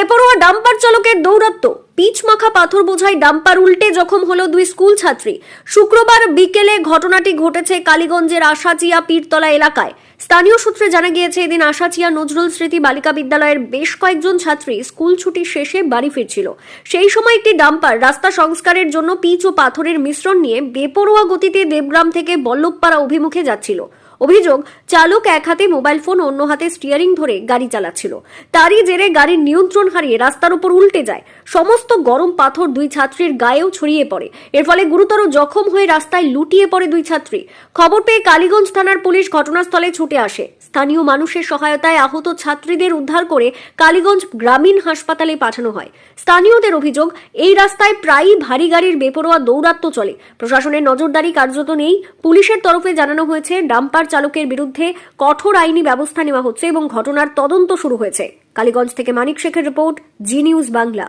বেপরোয়া ডাম্পার চালকের দৌরাত্ম্য, পিচ মাখা পাথর বোঝাই ডাম্পার উল্টে জখম হলো দুই স্কুল ছাত্রী। শুক্রবার বিকেলে ঘটনাটি ঘটেছে কালীগঞ্জের আশাচিয়া পীরতলা এলাকায়। স্থানীয় সূত্রে জানা গিয়েছে, এদিন আশাচিয়া নজরুল স্মৃতি বালিকা বিদ্যালয়ের বেশ কয়েকজন ছাত্রী স্কুল ছুটি শেষে বাড়ি ফিরছিল। সেই সময় একটি ডাম্পার রাস্তা সংস্কারের জন্য পিচ ও পাথরের মিশ্রণ নিয়ে বেপরোয়া গতিতে দেবগ্রাম থেকে বল্লভপাড়া অভিমুখে যাচ্ছিল। অভিযোগ, চালক এক হাতে মোবাইল ফোন, অন্য হাতে স্টিয়ারিং ধরে গাড়ি চালাচ্ছিল। তারই জেরে গাড়ির নিয়ন্ত্রণ হারিয়ে রাস্তার উপর উল্টে যায়। সমস্ত গরম পাথর দুই ছাত্রীর গায়েও ছড়িয়ে পড়ে। এর ফলে গুরুতর জখম হয়ে রাস্তায় লুটিয়ে পড়ে দুই ছাত্রী। খবর পেয়ে কালীগঞ্জ থানার পুলিশ ঘটনাস্থলে ছুটে আসে। স্থানীয় মানুষের সহায়তায় আহত ছাত্রীদের উদ্ধার করে কালীগঞ্জ গ্রামীণ হাসপাতালে পাঠানো হয়। স্থানীয়দের অভিযোগ, এই রাস্তায় প্রায়ই ভারী গাড়ির বেপরোয়া দৌরাত্ম্য চলে। প্রশাসনের নজরদারি কার্যত নেই। পুলিশের তরফে জানানো হয়েছে, ডাম্পার চালকের বিরুদ্ধে কঠোর আইনি ব্যবস্থা নেওয়া হচ্ছে এবং ঘটনার তদন্ত শুরু হয়েছে। কালীগঞ্জ থেকে মানিক শেখের রিপোর্ট, জি নিউজ বাংলা।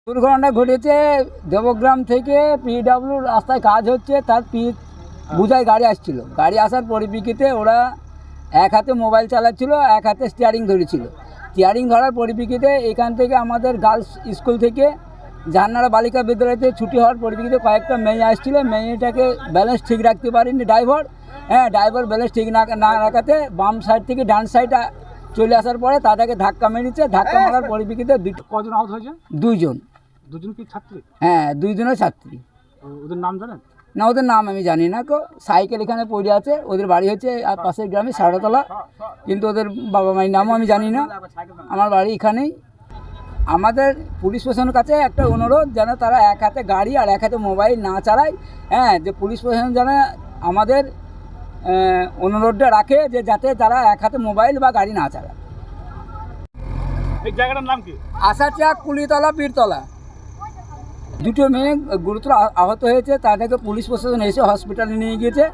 দুর্ঘটনা ঘটেছে দেবগ্রাম থেকে পিডব্লিউ রাস্তায় কাজ হচ্ছে, তার পিচ বুঝায় গাড়ি আসছিল। গাড়ি আসার পরিপ্রেক্ষিতে ওরা এক হাতে মোবাইল চালাচ্ছিল, এক হাতে স্টিয়ারিং ধরেছিল। স্টিয়ারিং ধরার পরিপ্রেক্ষিতে এখান থেকে আমাদের গার্লস স্কুল থেকে জাহানারা বালিকা বিদ্যালয়তে ছুটি হওয়ার পরিপ্রেক্ষিতে কয়েকটা মেয়ে আসছিল। মেয়েটাকে ব্যালেন্স ঠিক রাখতে পারেনি ড্রাইভার। ড্রাইভার ব্যালেন্স ঠিক না রাখাতে বাম সাইড থেকে ডান সাইড চলে আসার পরে তাদেরকে ধাক্কা মেরেছে। ধাক্কা মারার পরিপ্রেক্ষিতে কজন আহত হয়েছে? দুইজন। দুজন কি ছাত্রী? হ্যাঁ, দুইজনের ছাত্রী। ওদের নাম জানেন? না, ওদের নাম আমি জানি না। সাইকেল এখানে পড়ে আছে, ওদের বাড়ি হচ্ছে আর পাশের গ্রামে সারতলা, কিন্তু ওদের বাবা মায়ের নামও আমি জানি না। আমার বাড়ি এখানেই। আমাদের পুলিশ প্রশাসনের কাছে একটা অনুরোধ, যেন তারা এক হাতে গাড়ি আর এক হাতে মোবাইল না চালায়। যে পুলিশ প্রশাসন যেন আমাদের অনুরোধটা রাখে যে যাতে তারা এক হাতে মোবাইল বা গাড়ি না চালায়। এই জায়গাটার নাম কি? আশাচিয়া কুলিতলা পীরতলা। দুটো মেয়ে গুরুতর আহত হয়েছে, তাদেরকে পুলিশ প্রশাসন এসে হসপিটালে নিয়ে গিয়েছে।